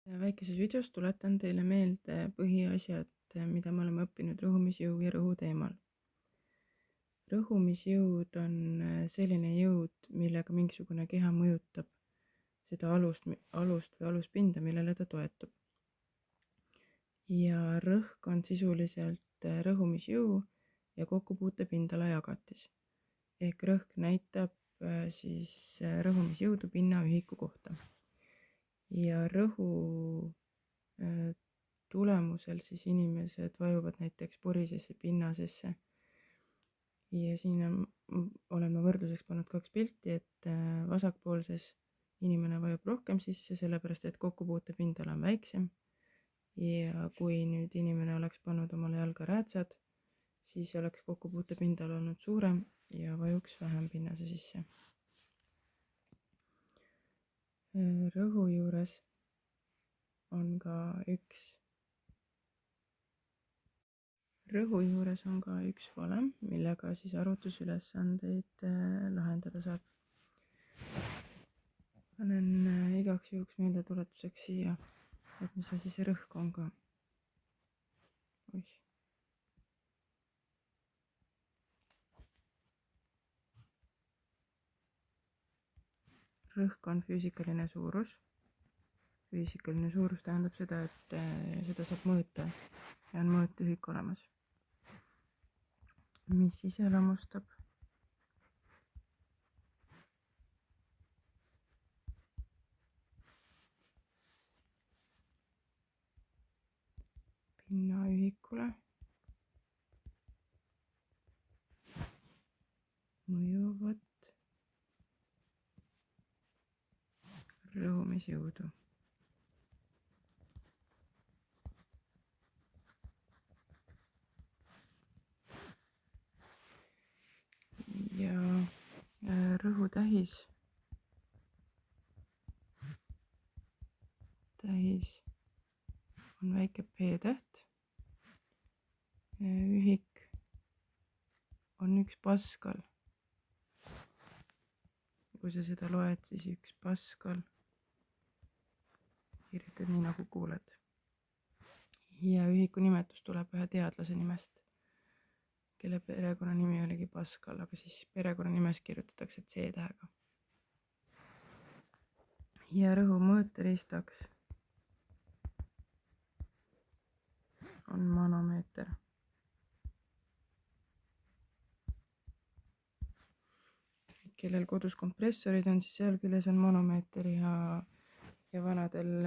Väikeses videos tuletan teile meelde põhiasjad, mida me oleme õppinud rõhumisjõu ja rõhu teemal. Rõhumisjõud on selline jõud, millega mingisugune keha mõjutab seda alust või aluspinda, millele ta toetub. Ja rõhk on sisuliselt rõhumisjõu ja kokkupuutepindala jagatis. Ehk rõhk näitab rõhumisjõudu pinnaühiku kohta. Ja rõhu tulemusel siis inimesed vajuvad näiteks porisesse pinnasesse. Ja siin olen ma võrdluseks pannud 2 pilti, et vasakpoolses inimene vajub rohkem sisse, sellepärast et kokkupuutepindala on väiksem. Ja kui nüüd inimene oleks pannud omale jalga räätsad, siis oleks kokkupuutepindala olnud suurem ja vajuks vähem pinnase sisse. Rõhu juures on ka üks valem, millega siis arvutusülesandeid lahendada saab. Panen igaks juhuks meeldetuletuseks siia, et mis asi see rõhk on ka. Rõhk on füüsikaline suurus. Füüsikaline suurus tähendab seda, et seda saab mõõta ja on mõõtühik olemas. Mis iseloomustab pinnaühikule mõjuvat rõhumisjõudu. Ja rõhutähis on väike p-täht. Ühik on 1 paskal. Kui sa seda loed, siis 1 paskal. Kirjutad nii, nagu kuuled. Ja ühiku nimetus tuleb ühe teadlase nimest, kelle perekonnanimi oligi Pascal, aga siis perekonnanimes kirjutatakse C-tähega. Ja rõhu mõõteriistaks on manomeeter. Kellel kodus kompressorid on, siis seal küljes on manomeeter ja vanadel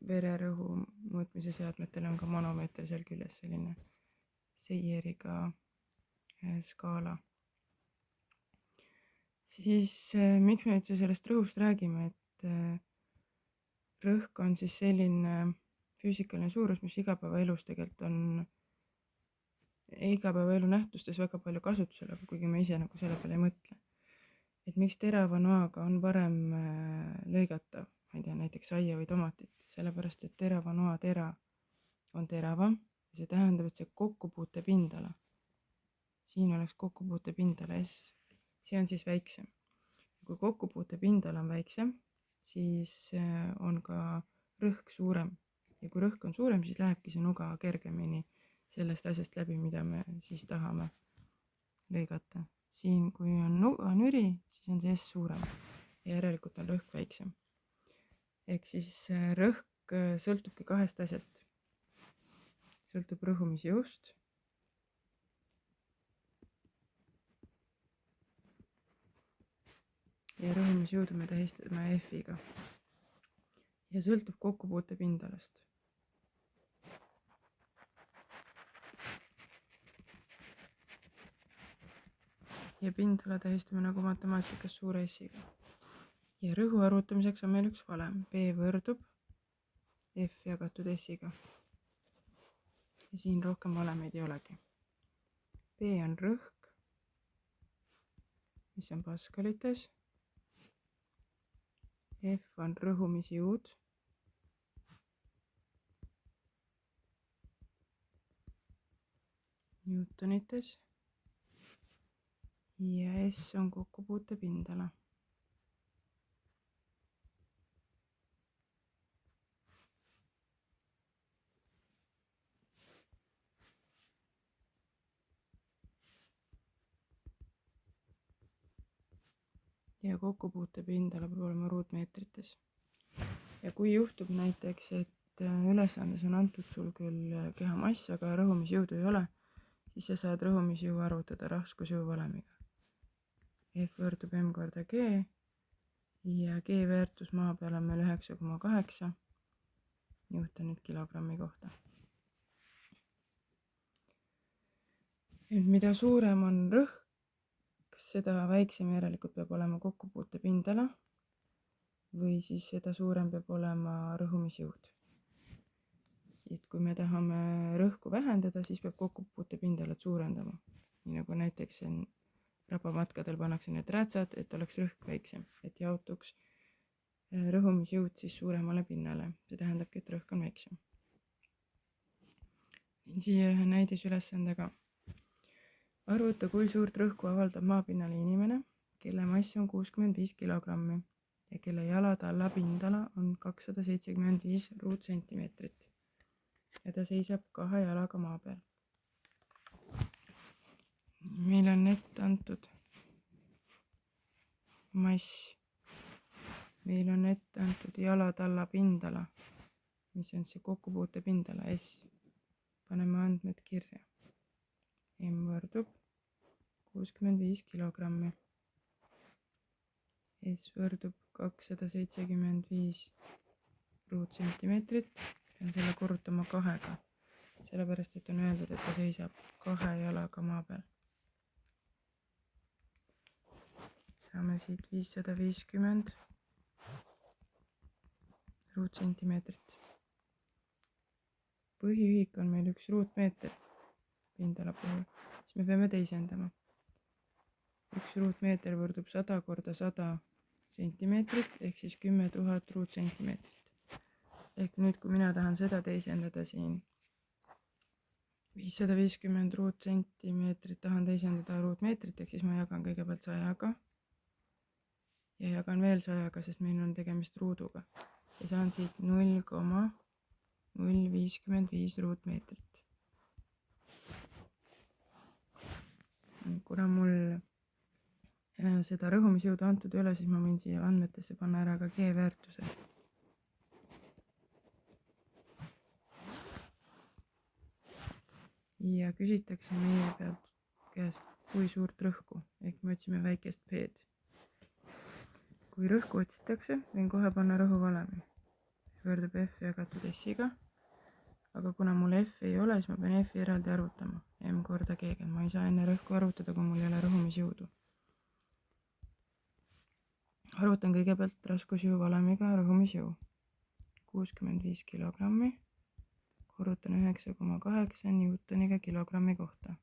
vererõhu mõõtmise seadmetel on ka manomeeter seal küljes, selline seieriga skaala. Siis miks me üldse sellest rõhust räägime, et rõhk on siis selline füüsikaline suurus, mis igapäevaelus tegelikult on igapäevaelu nähtustes väga palju kasutusel, aga kuigi me ise nagu selle peale ei mõtle. Et miks terava noaga on parem lõigata, ma ei tea, näiteks aia või tomatit, sellepärast et terava noa tera on teravam ja see tähendab, et see kokkupuutepindala, siin oleks kokkupuutepindala S, see on siis väiksem. Kui kokkupuutepindala on väiksem, siis on ka rõhk suurem ja kui rõhk on suurem, siis lähebki see nuga kergemini sellest asjast läbi, mida me siis tahame lõigata. Siin, kui on nuga nüri, siis on see S suurem ja järelikult on rõhk väiksem. Ehk siis rõhk sõltubki 2 asjast. Sõltub rõhumisjõust ja rõhumisjõudu me tähistame F-iga ja sõltub kokkupuutepindalast. Ja pindala tähistame nagu matemaatikas suure S-iga. Ja rõhu arvutamiseks on meil üks valem. P võrdub F jagatud S-iga. Ja siin rohkem valemeid ei olegi. P on rõhk, mis on paskalites. F on rõhumisjõud. Newtonites. Ja S on kokkupuutepindala. ja kokkupuutepindala peab olema ruutmeetrites. ja kui juhtub näiteks, et ülesandes on antud sul küll keha mass, aga rõhumisjõudu ei ole, siis sa saad rõhumisjõu arvutada raskusjõu valemiga. F võrdub M korda G ja G väärtus maa peal on meil 9,8 newtonit kilogrammi kohta. mida suurem on rõhk, seda väiksem järelikult peab olema kokkupuutepindala või siis seda suurem peab olema rõhumisjõud. et kui me tahame rõhku vähendada, siis peab kokkupuutepindalat suurendama. nii nagu näiteks rabamatkadel pannakse need rätsad, et oleks rõhk väiksem, et jaotuks rõhumisjõud siis suuremale pinnale. see tähendabki, et rõhk on väiksem. siia ühe näidisülesandega. arvuta, kui suurt rõhku avaldab maapinnale inimene, kelle mass on 65 kilogrammi ja kelle jalad alla pindala on 275 ruutsentimeetrit ja ta seisab 2 jalaga maa peal. meil on ette antud mass, meil on ette antud jalad alla pindala, mis on see kokkupuutepindala S. paneme andmed kirja. M võrdub 65 kilogrammi. S võrdub 275 ruutsentimeetrit. Pean selle korrutama 2-ga, sellepärast et on öeldud, et ta seisab 2 jalaga maa peal. saame siit 550 ruutsentimeetrit. põhiühik on meil 1 ruutmeeter pindala puhul, siis me peame teisendama. 1 ruutmeeter võrdub 100 korda 100 sentimeetrit ehk siis 10 000 ruutsentimeetrit. ehk nüüd, kui mina tahan seda teisendada siin 550 ruutsentimeetrit tahan teisendada ruutmeetriteks, siis ma jagan kõigepealt 100-ga ja jagan veel 100-ga, sest meil on tegemist ruuduga ja saan siit 0,055 ruutmeetrit. kuna mul seda rõhumisjõudu antud ei ole, siis ma võin siia andmetesse panna ära ka G väärtuse. ja küsitakse meie pealt käest, kui suurt rõhku, ehk me otsime väikest P-d. kui rõhku otsitakse, võin kohe panna rõhuvalemi. võrdub F jagatud S-iga, aga kuna mul F ei ole, siis ma pean F-i eraldi arvutama. M korda G, ma ei saa enne rõhku arvutada, kui mul ei ole rõhumisjõudu. arvutan kõigepealt raskusjõu valemiga rõhumisjõu. 65 kilogrammi korrutan 9,8 newtoniga kilogrammi kohta.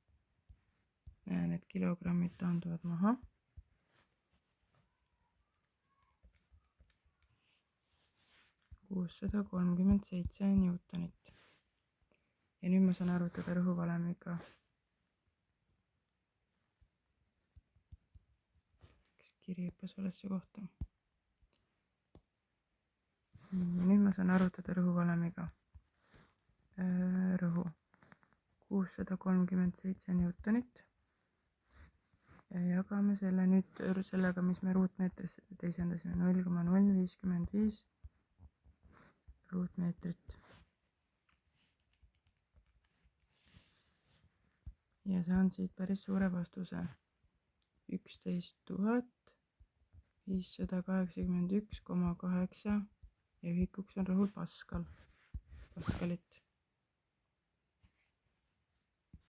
näen, et kilogrammid taanduvad maha. $637 newtonit. ja nüüd ma saan arvutada rõhuvalemiga. kiri hüppas valesse kohta. nüüd ma saan arvutada rõhuvalemiga rõhu 637 newtonit ja jagame selle nüüd sellega, mis me ruutmeetrisse teisendasime, 0,055 ruutmeetrit. ja saan siit päris suure vastuse 11 581,8 ja ühikuks on rõhul paskalit.